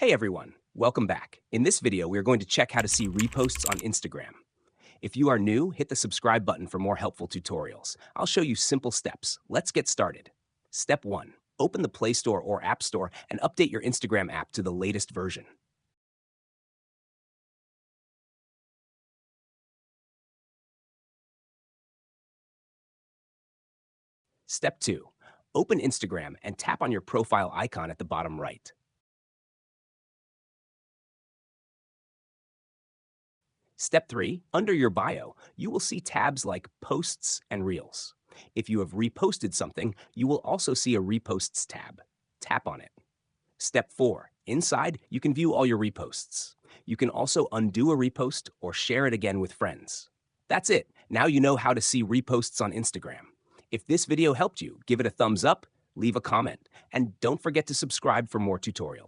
Hey everyone, welcome back. In this video, we are going to check how to see reposts on Instagram. If you are new, hit the subscribe button for more helpful tutorials. I'll show you simple steps. Let's get started. Step 1. Open the Play Store or App Store and update your Instagram app to the latest version. Step 2. Open Instagram and tap on your profile icon at the bottom right. Step 3. Under your bio, you will see tabs like Posts and Reels. If you have reposted something, you will also see a Reposts tab. Tap on it. Step 4. Inside, you can view all your reposts. You can also undo a repost or share it again with friends. That's it. Now you know how to see reposts on Instagram. If this video helped you, give it a thumbs up, leave a comment, and don't forget to subscribe for more tutorials.